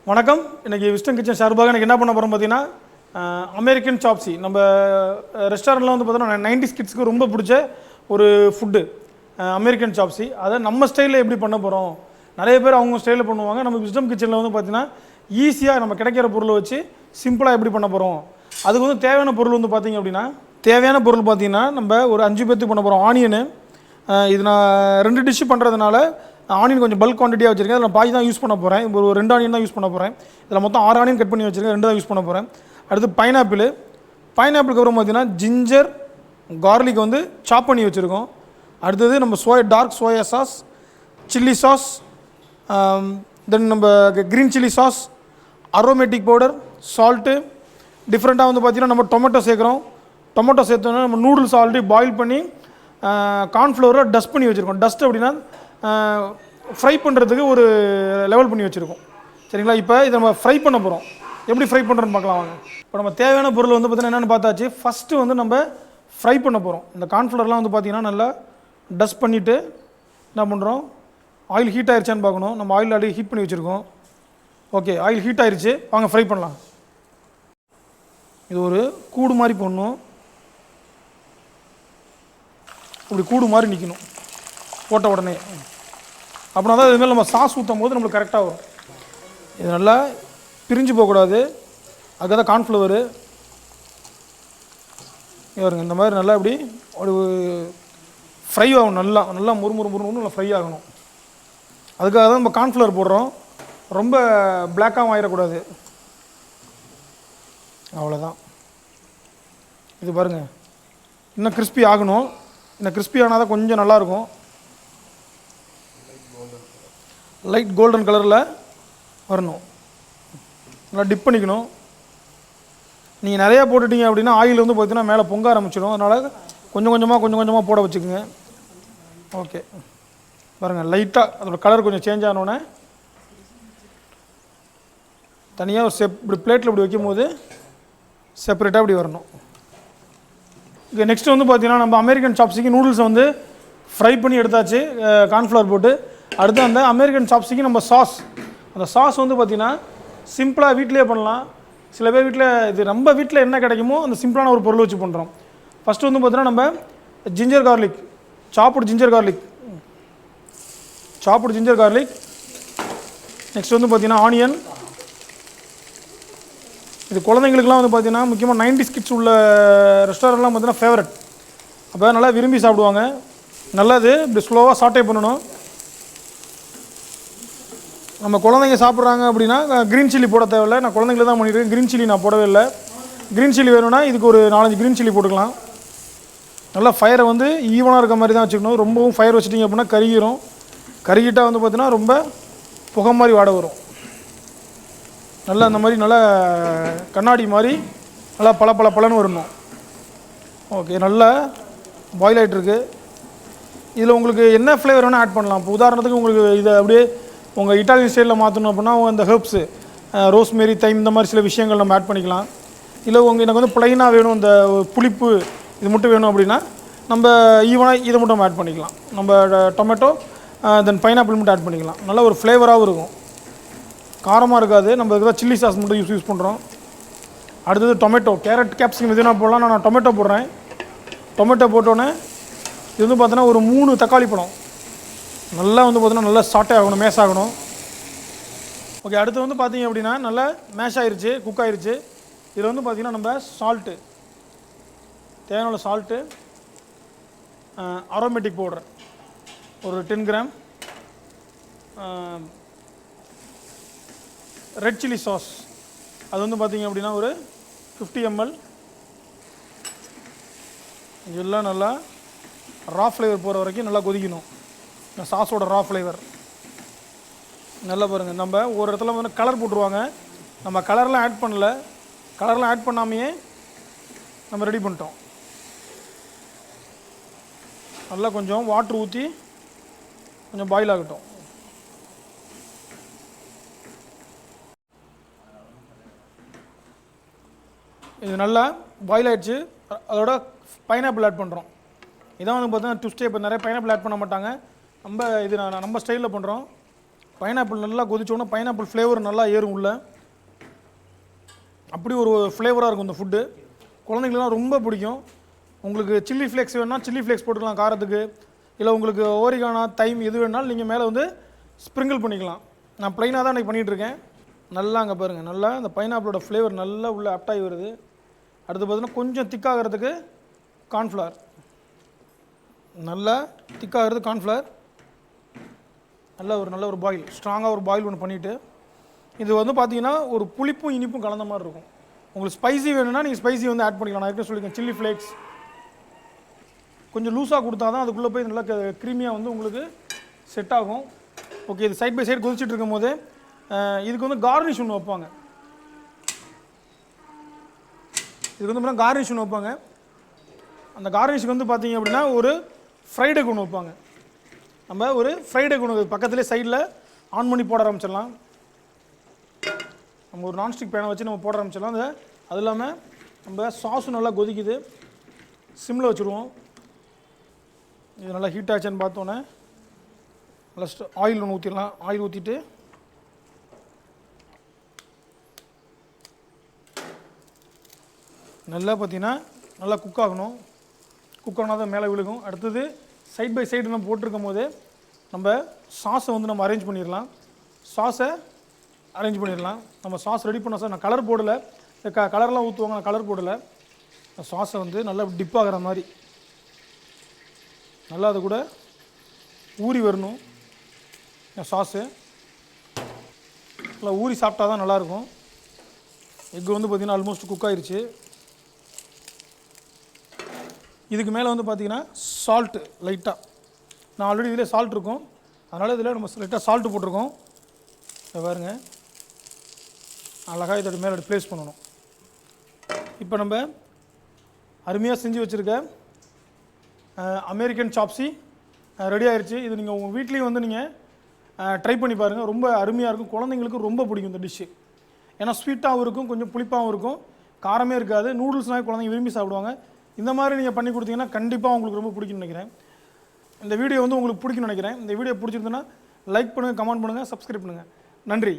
வணக்கம். இன்றைக்கி wisdom kitchen சார்பாக எனக்கு என்ன பண்ண போகிறோம் பார்த்தீங்கன்னா, அமெரிக்கன் சாப்ஸி. நம்ம ரெஸ்டாரண்ட்டில் வந்து பார்த்தோன்னா 90s கிட்ஸ்க்கு ரொம்ப பிடிச்ச ஒரு ஃபுட்டு அமெரிக்கன் சாப்ஸி. அதை நம்ம ஸ்டைலில் எப்படி பண்ண போகிறோம்? நிறைய பேர் அவங்க ஸ்டைலில் பண்ணுவாங்க. நம்ம விஸ்டம் கிச்சனில் வந்து பார்த்தீங்கன்னா ஈஸியாக நம்ம கிடைக்கிற பொருளை வச்சு சிம்பிளாக எப்படி பண்ண போகிறோம். அதுக்கு வந்து தேவையான பொருள் வந்து பார்த்திங்க அப்படின்னா, தேவையான பொருள் பார்த்திங்கன்னா நம்ம ஒரு 5 பேர்த்துக்கு பண்ண போகிறோம். ஆனியனு, இது நான் 2 டிஷ்ஷு பண்ணுறதுனால ஆனியன் கொஞ்சம் பல்க் குவான்டிட்டியாக வச்சுருக்கேன். அதில் பாதி தான் யூஸ் பண்ண போகிறேன். ஒரு 2 ஆனியன் தான் யூஸ் பண்ண போகிறேன். இதில் மொத்தம் 6 ஆனியன் கட் பண்ணி வச்சுருக்கேன், 2 தான் யூஸ் பண்ண போகிறேன். அடுத்து பைனாப்பிளுக்கு அப்புறம் பார்த்தீங்கன்னா ஜிஞ்சர் கார்லிக் வந்து சாப் பண்ணி வச்சுருக்கோம். அடுத்தது நம்ம dark soya sauce, chilli sauce, then நம்ம green chilli sauce, aromatic powder, salt. டிஃப்ரெண்ட்டாக வந்து பார்த்திங்கன்னா நம்ம டொமேட்டோ சேர்க்குறோம். டொமேட்டோ சேர்த்தோன்னா நம்ம நூடுல்ஸ் ஆல்ரெடி பாயில் பண்ணி கார்ன்ஃப்ளவரை டஸ்ட் பண்ணி வச்சுருக்கோம். டஸ்ட் அப்படின்னா ஃப்ரை பண்ணுறதுக்கு ஒரு லெவல் பண்ணி வச்சுருக்கோம். சரிங்களா? இப்போ இதை நம்ம ஃப்ரை பண்ண போகிறோம். எப்படி ஃப்ரை பண்ணுறோன்னு பார்க்கலாம் வாங்க. இப்போ நம்ம தேவையான பொருள் வந்து பார்த்திங்கன்னா என்னென்னு பார்த்தாச்சு. ஃபஸ்ட்டு வந்து நம்ம ஃப்ரை பண்ண போகிறோம். இந்த கார்ன்ஃப்ளவர்லாம் வந்து பார்த்திங்கன்னா நல்லா டஸ்ட் பண்ணிவிட்டு என்ன பண்ணுறோம், ஆயில் ஹீட் ஆயிடுச்சான்னு பார்க்கணும். நம்ம ஆயில் ஆல்ரெடி ஹீட் பண்ணி வச்சுருக்கோம். ஓகே, ஆயில் ஹீட் ஆயிடுச்சு, வாங்க ஃப்ரை பண்ணலாம். இது ஒரு கூடு மாதிரி போடணும். இப்படி கூடு மாதிரி நிற்கணும் போட்ட உடனே. அப்படின்னா தான் இதுமாதிரி நம்ம சாஸ் ஊற்றும் போது நம்மளுக்கு கரெக்டாக வரும். இது நல்லா பிரிஞ்சு போகக்கூடாது. அதுக்காக தான் கார்ன்ஃப்ளவரு வருங்க. இந்த மாதிரி நல்லா இப்படி ஒரு ஃப்ரை ஆகணும். நல்லா நல்லா முறுமுறு நல்லா ஃப்ரை ஆகணும். அதுக்காக தான் நம்ம கார்ன்ஃப்ளவர் போடுறோம். ரொம்ப பிளாக்காகவும் ஆகிடக்கூடாது. அவ்வளோதான். இது பாருங்கள், இன்னும் கிறிஸ்பி ஆகணும். இன்னும் கிறிஸ்பி ஆனால் தான் கொஞ்சம் நல்லாயிருக்கும். லைட் கோல்டன் கலரில் வரணும். நல்லா டிப் பண்ணிக்கணும். நீங்கள் நிறையா போட்டுட்டீங்க அப்படின்னா ஆயில் வந்து பார்த்தீங்கன்னா மேலே பொங்க ஆரம்பிச்சிடும். அதனால் கொஞ்சம் கொஞ்சமாக போட வச்சுக்கோங்க. ஓகே, பாருங்கள், லைட்டாக அதோட கலர் கொஞ்சம் சேஞ்ச் ஆனோடனே தனியாக ஒரு இப்படி பிளேட்டில் இப்படி வைக்கும்போது செப்பரேட்டாக இப்படி வரணும். ஓகே, நெக்ஸ்ட் வந்து பார்த்தீங்கன்னா நம்ம அமெரிக்கன் சாப்ஸிக்கு நூடுல்ஸை வந்து ஃப்ரை பண்ணி எடுத்தாச்சு கார்ன்ஃப்ளவர் போட்டு. அடுத்து அந்த அமெரிக்கன் சாப்ஸிக்கு நம்ம அந்த சாஸ் வந்து பார்த்திங்கன்னா சிம்பிளாக வீட்டிலே பண்ணலாம். சில பேர் வீட்டில் இது நம்ம வீட்டில் என்ன கிடைக்குமோ அந்த சிம்பிளான ஒரு பொருள் வச்சு பண்ணுறோம். ஃபஸ்ட்டு வந்து பார்த்தீங்கன்னா நம்ம ஜிஞ்சர் கார்லிக், சாப்புடு ஜிஞ்சர் கார்லிக். நெக்ஸ்ட் வந்து பார்த்திங்கன்னா ஆனியன். இது குழந்தைங்களுக்குலாம் வந்து பார்த்திங்கன்னா முக்கியமாக 90s கிட்ஸ் உள்ள ரெஸ்டாரண்ட்லாம் பார்த்திங்கன்னா ஃபேவரட். அப்போ நல்லா விரும்பி சாப்பிடுவாங்க. நல்லது. இப்படி ஸ்லோவாக சாட்டே பண்ணணும். நம்ம குழந்தைங்க சாப்பிட்றாங்க அப்படின்னா க்ரீன் சில்லி போட தேவையில்லை. நான் குழந்தைங்களுக்கு தான் பண்ணியிருக்கேன். க்ரீன் சில்லி நான் போடவே இல்லை. க்ரீன் சில்லி வேணும்னா இதுக்கு ஒரு 4-5 க்ரீன் சில்லி போட்டுக்கலாம். நல்லா ஃபயரை வந்து ஈவனாக இருக்க மாதிரி தான் வச்சுக்கணும். ரொம்பவும் ஃபயர் வச்சுட்டிங்க அப்படின்னா கருகிட்டால் வந்து பார்த்திங்கன்னா ரொம்ப புகை மாதிரி வாடை வரும். நல்லா அந்த மாதிரி நல்லா கண்ணாடி மாதிரி நல்லா பளபளன்னு வரணும். ஓகே, நல்லா பாயில் ஆகிட்டுருக்கு. இதில் உங்களுக்கு என்ன ஃப்ளேவர் வேணால் ஆட் பண்ணலாம். இப்போ உதாரணத்துக்கு உங்களுக்கு இதை அப்படியே உங்கள் இட்டாலியன் ஸ்டைலில் மாற்றணும் அப்படின்னா இந்த ஹெர்ப்ஸு, ரோஸ்மேரி, தைம், இந்த மாதிரி சில விஷயங்கள் நம்ம ஆட் பண்ணிக்கலாம். இல்லை எனக்கு வந்து ப்ளைனாக வேணும், இந்த புளிப்பு இது மட்டும் வேணும் அப்படின்னா நம்ம ஈவனாக இதை மட்டும் நம்ம ஆட் பண்ணிக்கலாம். நம்ம டொமேட்டோ தென் பைனாப்பிள் மட்டும் ஆட் பண்ணிக்கலாம். நல்ல ஒரு ஃப்ளேவராகவும் இருக்கும், காரமாக இருக்காது. நம்ம இதுக்கு தான் சில்லி சாஸ் மட்டும் யூஸ் பண்ணுறோம். அடுத்தது டொமேட்டோ, கேரட், கேப்சிகம் எதுனா போடலாம். நான் டொமேட்டோ போடுறேன். டொமேட்டோ போட்டோன்னே இது வந்து பார்த்தோன்னா ஒரு 3 தக்காளி பழம் நல்லா வந்து பார்த்தோன்னா நல்லா சாட்டே ஆகணும், மேஷ் ஆகணும். ஓகே, அடுத்து வந்து பார்த்திங்க அப்படின்னா நல்லா மேஷ் ஆகிருச்சு, குக் ஆகிருச்சு. இதில் வந்து பார்த்திங்கன்னா நம்ம சால்ட்டு, தேவையான சால்ட்டு, அரோமேட்டிக் பவுடர் ஒரு 10 கிராம், ரெட் சில்லி சாஸ் அது வந்து பார்த்திங்க அப்படின்னா ஒரு 50 ml. இதெல்லாம் நல்லா ரா ஃப்ளேவர் போகிற வரைக்கும் நல்லா கொதிக்கணும். இந்த சாஸோட ரா ஃப்ளேவர் நல்லா பாருங்கள். நம்ம ஒரு இடத்துல வந்து கலர் போட்டுருவாங்க. நம்ம கலர்லாம் ஆட் பண்ணல. கலர்லாம் ஆட் பண்ணாமையே நம்ம ரெடி பண்ணிட்டோம். நல்லா கொஞ்சம் வாட்ரு ஊற்றி கொஞ்சம் பாயில் ஆகட்டும். இது நல்லா பாயில் ஆகிடுச்சு. அதோட பைனாப்பிள் ஆட் பண்ணுறோம். இதான் வந்து பார்த்தீங்கன்னா ட்விஸ்டே. இப்போ நிறைய பைனாப்பிள் ஆட் பண்ண மாட்டாங்க. நம்ம ஸ்டைலில் பண்ணுறோம். பைனாப்பிள் நல்லா கொதிச்சோன்னா பைனாப்பிள் ஃப்ளேவர் நல்லா ஏறும் உள்ள. அப்படி ஒரு ஃப்ளேவராக இருக்கும் இந்த ஃபுட்டு. குழந்தைங்களுக்குலாம் ரொம்ப பிடிக்கும். உங்களுக்கு சில்லி ஃப்ளேக்ஸ் வேணுன்னா சில்லி ஃப்ளேக்ஸ் போட்டுக்கலாம் காரத்துக்கு. இல்லை உங்களுக்கு ஓரிகானா தைம் எது வேணாலும் நீங்கள் மேலே வந்து ஸ்ப்ரிங்கிள் பண்ணிக்கலாம். நான் ப்ளைனாக தான் இன்றைக்கி பண்ணிகிட்ருக்கேன். நல்லா அங்கே பாருங்கள், நல்லா இந்த பைனாப்பிளோட ஃப்ளேவர் நல்லா உள்ளே அப்டாகி வருது. அடுத்து பார்த்தீங்கன்னா கொஞ்சம் திக்காகிறதுக்கு கார்ன்ஃப்ளவர், நல்லா திக்காகிறது கார்ன்ஃப்ளவர். நல்ல ஒரு பாயில், ஸ்ட்ராங்காக ஒரு பாயில் ஒன்று பண்ணிவிட்டு, இது வந்து பார்த்தீங்கன்னா ஒரு புளிப்பும் இனிப்பும் கலந்த மாதிரி இருக்கும். உங்களுக்கு ஸ்பைசி வேணும்னா நீங்கள் ஸ்பைசி வந்து ஆட் பண்ணிக்கலாம். நான் ஏற்கனவே சொல்லியிருக்கேன் சில்லி ஃப்ளேக்ஸ் கொஞ்சம் லூஸாக கொடுத்தா தான் அதுக்குள்ளே போய் நல்லா க்ரீமியாக வந்து உங்களுக்கு செட் ஆகும். ஓகே, இது சைட் பை சைடு கொதிச்சுட்டு இருக்கும் போது இதுக்கு வந்து கார்னிஷ் ஒன்று வைப்பாங்க. இதுக்கு வந்து பார்த்தீங்கன்னா கார்னிஷ் ஒன்று வைப்பாங்க. அந்த கார்னிஷுக்கு வந்து பார்த்தீங்க அப்படின்னா ஒரு ஃப்ரைட் எக் ஒன்று வைப்பாங்க. நம்ம ஒரு ஃப்ரைட் எக் ஒன்று பக்கத்துலேயே சைடில் ஆன் பண்ணி போட ஆரம்பிச்சிடலாம். நம்ம ஒரு நான்ஸ்டிக் பேனை வச்சு நம்ம போட ஆரம்பிச்சிடலாம். அது இல்லாமல் நம்ம சாஸும் நல்லா கொதிக்குது, சிம்மில் வச்சுருவோம். இது நல்லா ஹீட் ஆச்சுன்னு பார்த்தோன்னே நல்லா ஆயில் ஒன்று ஊற்றிடலாம். ஆயில் ஊற்றிட்டு நல்லா பார்த்தீங்கன்னா நல்லா குக் ஆகணும். குக் ஆனால் தான் மேலே விழுகும். அடுத்தது சைட் பை சைடு நம்ம போட்டிருக்கும் போது நம்ம சாஸை வந்து நம்ம அரேஞ்ச் பண்ணிடலாம். நம்ம சாஸ் ரெடி பண்ண சார் நான் கலர் போடலை. கலர்லாம் ஊற்றுவாங்க, நான் கலர் போடலை. சாஸை வந்து நல்லா டிப் ஆகிற மாதிரி நல்லா அது கூட ஊறி வரணும். சாஸு நல்லா ஊறி சாப்பிட்டா தான் நல்லாயிருக்கும். எக்கு வந்து பார்த்திங்கன்னா ஆல்மோஸ்ட் குக் ஆயிடுச்சு. இதுக்கு மேலே வந்து பார்த்திங்கன்னா சால்ட்டு லைட்டாக, நான் ஆல்ரெடி இதில் சால்ட் இருக்கும், அதனால் இதில் நம்ம லைட்டாக சால்ட்டு போட்டிருக்கோம். இதை பாருங்க, அழகாக இதோட மேலே ப்ளேஸ் பண்ணணும். இப்போ நம்ம அருமையாக செஞ்சு வச்சுருக்க அமெரிக்கன் சாப்ஸி ரெடி ஆயிடுச்சு. இது நீங்கள் உங்கள் வீட்லேயும் வந்து நீங்கள் ட்ரை பண்ணி பாருங்கள். ரொம்ப அருமையாக இருக்கும். குழந்தைங்களுக்கு ரொம்ப பிடிக்கும் இந்த டிஷ்ஷு. ஏன்னா ஸ்வீட்டாகவும் இருக்கும், கொஞ்சம் புளிப்பாகவும் இருக்கும், காரமே இருக்காது. நூடுல்ஸ்னால் குழந்தைங்க விரும்பி சாப்பிடுவாங்க. இந்த மாதிரி நீங்கள் பண்ணி கொடுத்தீங்கன்னா கண்டிப்பாக உங்களுக்கு ரொம்ப பிடிக்கும்னு நினைக்கிறேன். இந்த வீடியோ வந்து உங்களுக்கு பிடிக்கும்னு நினைக்கிறேன். இந்த வீடியோ பிடிச்சிருந்ததுன்னா லைக் பண்ணுங்கள், கமெண்ட் பண்ணுங்கள், சப்ஸ்கிரைப் பண்ணுங்கள். நன்றி.